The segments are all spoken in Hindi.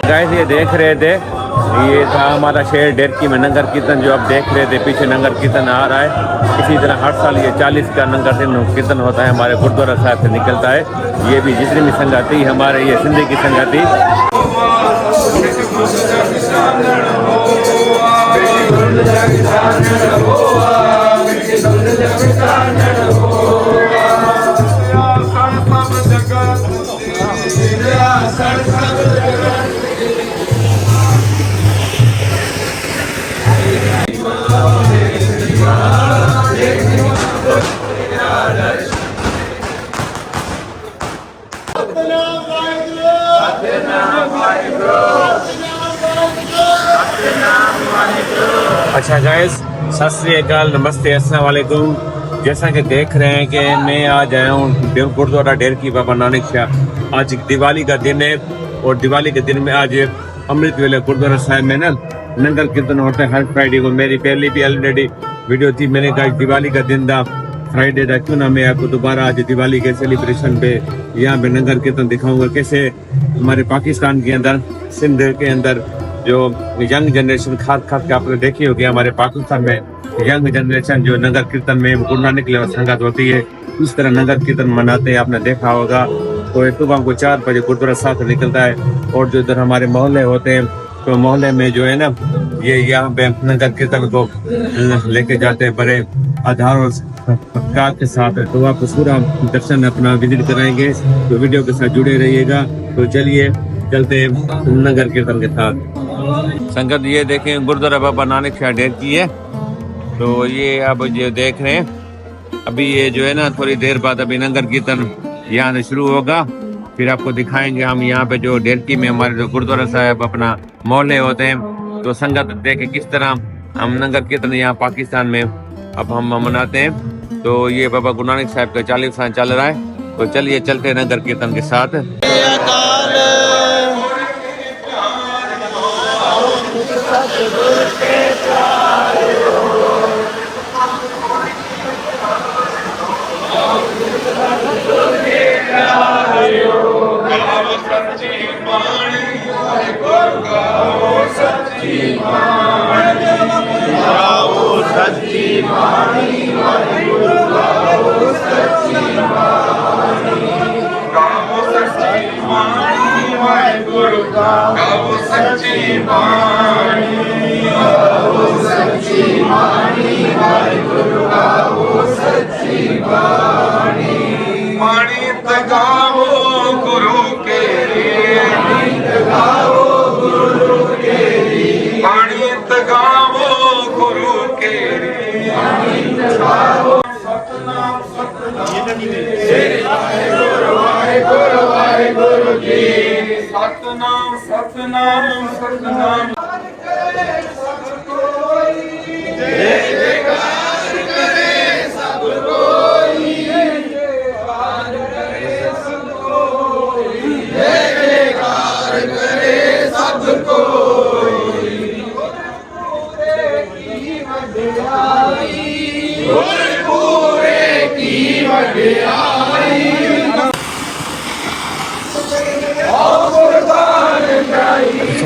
गाइस ये देख रहे थे, ये था हमारा शहर डेरकी में नगर कीर्तन जो आप देख रहे थे, पीछे नगर कीर्तन आ रहा है। इसी तरह हर साल ये 40 का नगर कीर्तन होता है, हमारे गुरुद्वारा साहब से निकलता है। ये भी जितनी भी संगति हमारे ये सिंधी की संगति अच्छा गाइस, सत श्री अकाल, नमस्ते, अस्सलाम वालेकुम। जैसा कि देख रहे हैं कि मैं आज आया हूँ गुरुद्वारा डेरकी बाबा नानक शाह। आज दिवाली का दिन है और दिवाली के दिन में आज अमृत वेले गुरुद्वारा साहब में ना नगर कीर्तन होता है हर फ्राइडे को। मेरी पहले भी ऑलरेडी वीडियो थी, मैंने कहा दिवाली का दिन था, फ्राइडे था, क्यों ना मैं आपको दोबारा आज दिवाली के सेलिब्रेशन पे यहाँ पे नगर कीर्तन दिखाऊंगा। कैसे हमारे पाकिस्तान के अंदर, सिंध के अंदर जो यंग जनरेशन खास के आपने देखी होगी, हमारे पाकिस्तान में यंग जनरेशन जो नगर कीर्तन में गुरु नानक लेवा संगत होती है, इस तरह नगर कीर्तन मनाते हैं। आपने देखा होगा तो सुबह को 4 बजे गुरुद्वारा साहब से निकलता है और जो इधर हमारे मोहल्ले होते हैं तो मोहल्ले में जो है ना ये यहाँ पे नगर कीर्तन को लेके जाते हैं बड़े आधारों के साथ। तो आप पूरा दर्शन अपना विजिट कराएंगे, तो वीडियो के साथ जुड़े रहिएगा। तो चलिए चलते हैं नगर कीर्तन के साथ। संगत ये देखें गुरुद्वारा बाबा नानक शाह डेरकी है, तो ये अब जो देख रहे हैं अभी ये जो है ना थोड़ी देर बाद अभी नगर कीर्तन यहाँ से शुरू होगा। फिर आपको दिखाएंगे हम यहाँ पे जो डेरकी में हमारे जो गुरुद्वारा साहब अपना मोहल्ले होते हैं। तो संगत देखे किस तरह हम नगर कीर्तन यहाँ पाकिस्तान में अब हम मनाते हैं। तो ये बाबा गुरु नानक साहब का 40 साल चल रहा है। तो चलिए चलते हैं नगर कीर्तन के साथ। सतनाम सतनाम सतनाम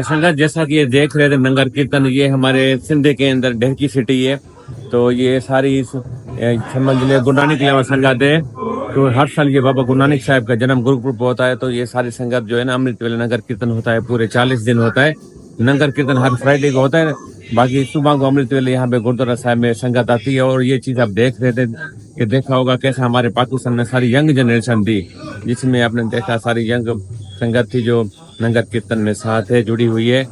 संगत जैसा कि ये देख रहे थे नगर कीर्तन, ये हमारे सिंध के अंदर डेरकी सिटी है। तो ये सारी समझ लिया गुरु नानक लेवा संगत है। तो हर साल ये बाबा गुरु नानक साहब का जन्म गुरुपुरब होता है। तो ये सारी संगत जो है ना अमृत वेले नगर कीर्तन होता है, पूरे 40 दिन होता है। नगर कीर्तन हर फ्राइडे को होता है, बाकी सुबह को अमृत वेले यहाँ पे गुरुद्वारा साहब में संगत आती है। और ये चीज आप देख रहे थे, ये देखा होगा कैसा हमारे पाकिस्तान में सारी यंग जनरेशन थी, जिसमें आपने देखा सारी यंग संगत थी जो नगर कीर्तन में साथ है, जुड़ी हुई है।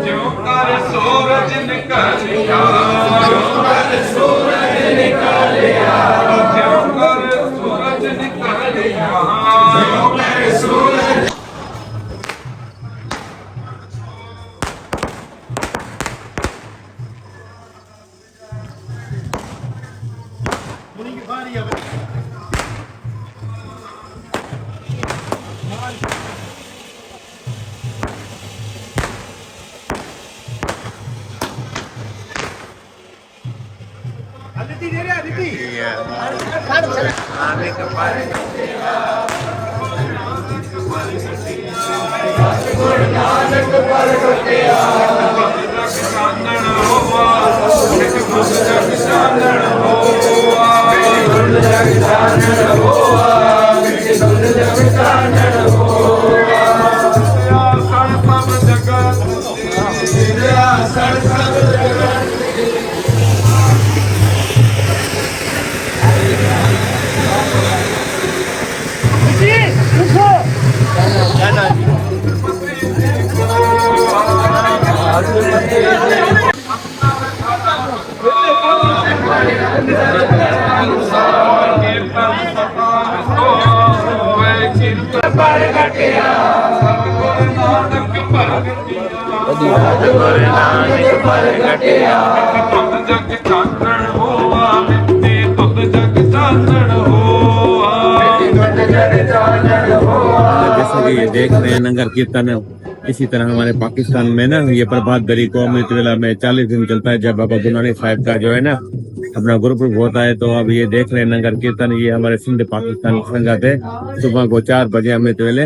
ਜਿਉ ਕਰ ਸੂਰਜ ਨਿਕਲਿਆ ਜਿਉ ਕਰ ਸੂਰਜ ਨਿਕਲਿਆ जैसा कि ये देख रहे हैं नगर कीर्तन, इसी तरह हमारे पाकिस्तान में ना ये प्रभात बरी कौमी तिला में 40 दिन चलता है। जब बाबा गुरु नानक साहब का जो है ना अपना गुरुपुरब होता है, तो अब ये देख रहे हैं नगर कीर्तन, ये हमारे सिंध पाकिस्तान की संगत है। सुबह को 4 बजे अमृत वेले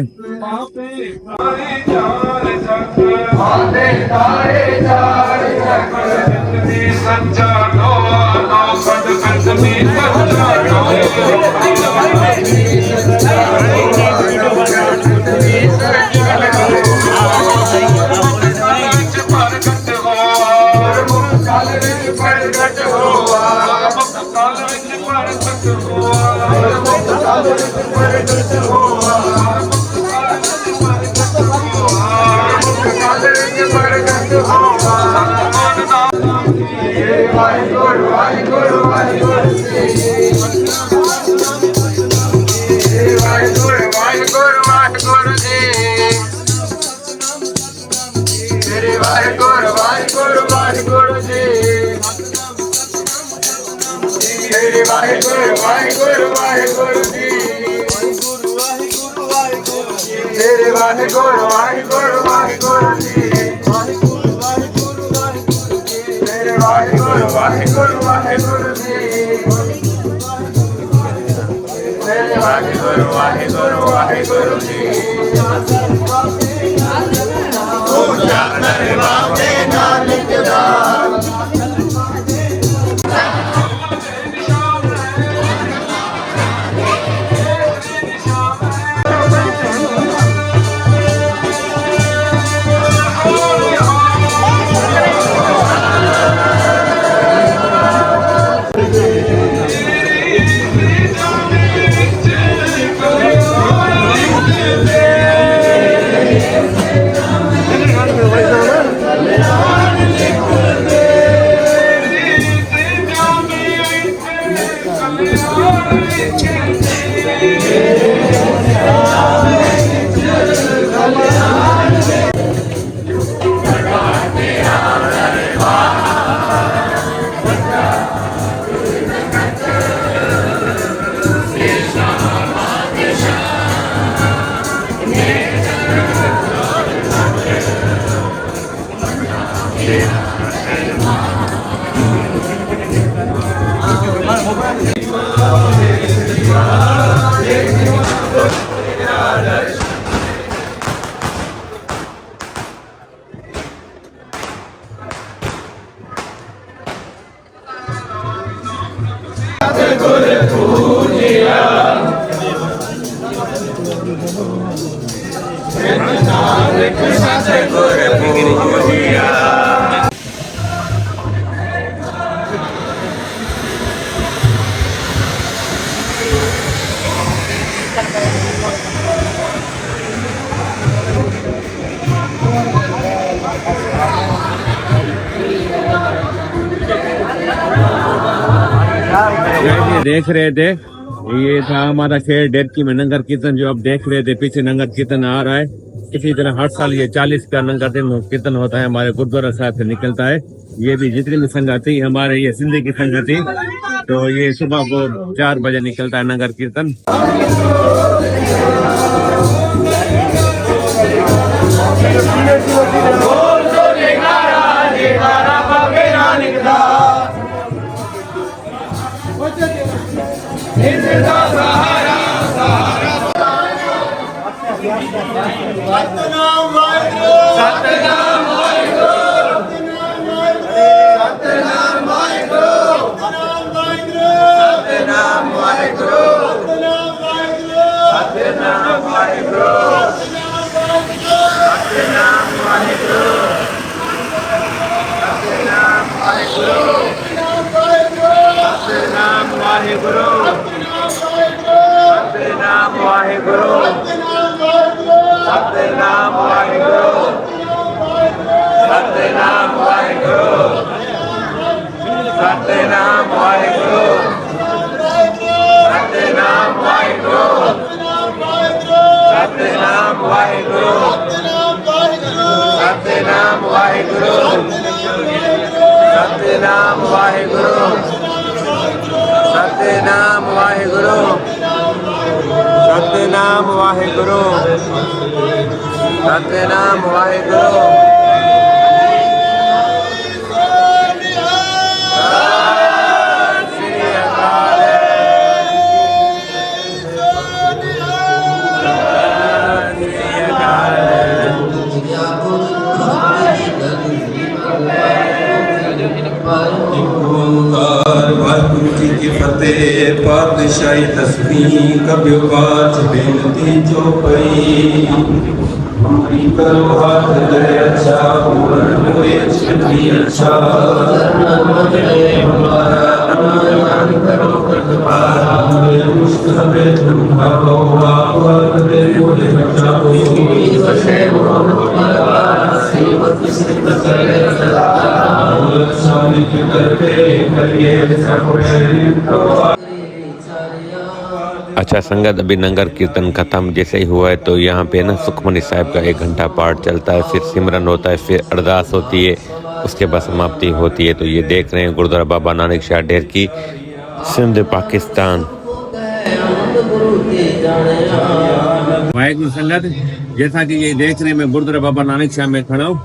Amen. सतगुर पूजिया। ये देख रहे थे, ये था हमारा शेर डेरकी में नगर कीर्तन जो आप देख रहे थे, पीछे नगर कीर्तन आ रहा है। इसी तरह हर साल ये 40 का नगर कीर्तन होता है, हमारे गुरुद्वारा साहब से निकलता है। ये भी जितनी भी संगति हमारे ये सिंधी की संगति, तो ये सुबह को 4 बजे निकलता है नगर कीर्तन। सतनाम वाहिगुरु। वाहिगुरु जी की फतेह। पातशाही तस्वीर कभी बात बेनती जो पई करो हाथ दे अच्छा पूर्ण छठी अच्छा हमारा अनुमान करो कृपारा मुस्तफे तुम भागो आवाज दे बोले बचाओ वशे हमारा सेवक सिद्ध करे सदा शादी करके करिए सब तो। अच्छा संगत, अभी नगर कीर्तन खत्म जैसे ही हुआ है तो यहाँ पे ना सुखमनी साहिब का 1 घंटा पाठ चलता है, फिर सिमरन होता है, फिर अरदास होती है, उसके बाद समाप्ति होती है। तो ये देख रहे हैं गुरुद्वारा बाबा नानक शाह डेरकी, सिंध, पाकिस्तान। वाहिगुरु संगत, जैसा कि ये देख रहे हैं मैं गुरुद्वारा बाबा नानक शाह में खड़ा हूँ।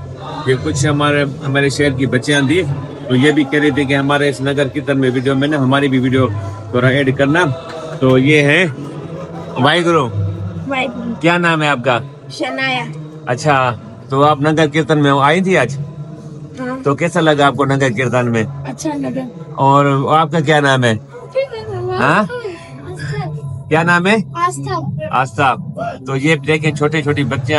ये कुछ हमारे शहर की बच्चियां थी, तो ये भी कह रही थी कि हमारे इस नगर कीर्तन में वीडियो में ना हमारी भी वीडियो थोड़ा ऐड करना। तो ये है वाहिगुरु, क्या नाम है आपका? शनाया। अच्छा, तो आप नगर कीर्तन में आई थी आज? हाँ। तो कैसा लगा आपको नगर कीर्तन में? अच्छा लगा। और आपका क्या नाम है? हाँ? क्या नाम है? आस्था। आस्था। तो ये देखें छोटे छोटे बच्चे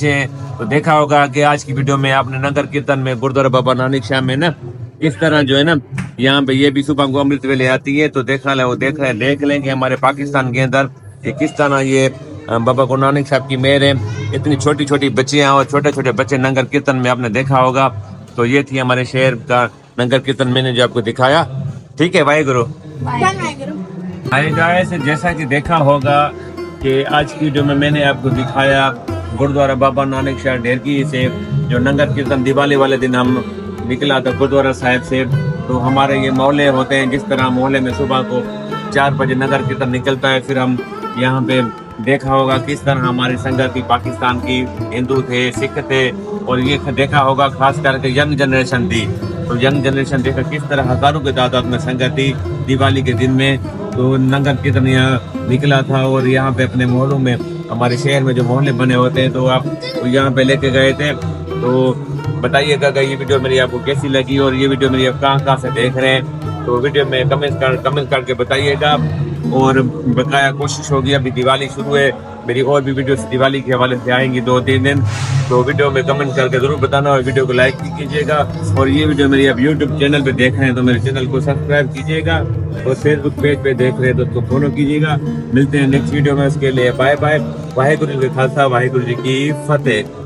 हैं। तो देखा होगा कि आज की वीडियो में आपने नगर कीर्तन में गुरुद्वारा बाबा नानक शाह में ना इस तरह जो है ना, यहाँ पे ये भी सुबह को अमृत वेले आती है, तो देख लें कि हमारे पाकिस्तान के अंदर कि किस तरह ये बाबा गुरु नानक साहब की मेहर है। इतनी छोटी छोटी बच्चियां और छोटे छोटे बच्चे नगर कीर्तन में आपने देखा होगा। तो ये थी हमारे शहर का नगर कीर्तन मैंने जो आपको दिखाया। ठीक है, वाहिगुरु। जैसा कि देखा होगा कि आज की वीडियो में मैंने आपको दिखाया गुरुद्वारा बाबा नानक शाह डेरकी से जो नगर कीर्तन दिवाली वाले दिन हम निकला था गुरुद्वारा साहिब से। तो हमारे ये मोहल्ले होते हैं, जिस तरह मोहल्ले में सुबह को 4 बजे नगर कीर्तन निकलता है, फिर हम यहाँ पे देखा होगा किस तरह हमारी संगति पाकिस्तान की हिंदू थे, सिख थे, और ये देखा होगा खास करके यंग जनरेशन थी। तो यंग जनरेशन देखा किस तरह हजारों के तादाद में संगति दिवाली के दिन में तो नगर कीर्तन यहाँ निकला था। और यहाँ पे अपने मोहल्लों में, हमारे शहर में जो मोहल्ले बने होते हैं, तो आप यहाँ पे लेके गए थे। तो बताइएगा कि ये वीडियो मेरी आपको कैसी लगी और ये वीडियो मेरी आप कहाँ से देख रहे हैं। तो वीडियो में कमेंट करके बताइएगा। और बकाया कोशिश होगी, अभी दिवाली शुरू है, मेरी और भी वीडियोस दिवाली के हवाले से आएंगी 2-3 दिन, तो वीडियो में कमेंट करके ज़रूर बताना और वीडियो को लाइक भी कीजिएगा। और ये वीडियो मेरी अब यूट्यूब चैनल पे देख रहे हैं तो मेरे चैनल को सब्सक्राइब कीजिएगा और फेसबुक पेज पे देख रहे हैं तो उसको फॉलो कीजिएगा। मिलते हैं नेक्स्ट वीडियो में, उसके लिए बाय बाय। वाहेगुरु जी का खालसा, वाहेगुरु जी की फतेह।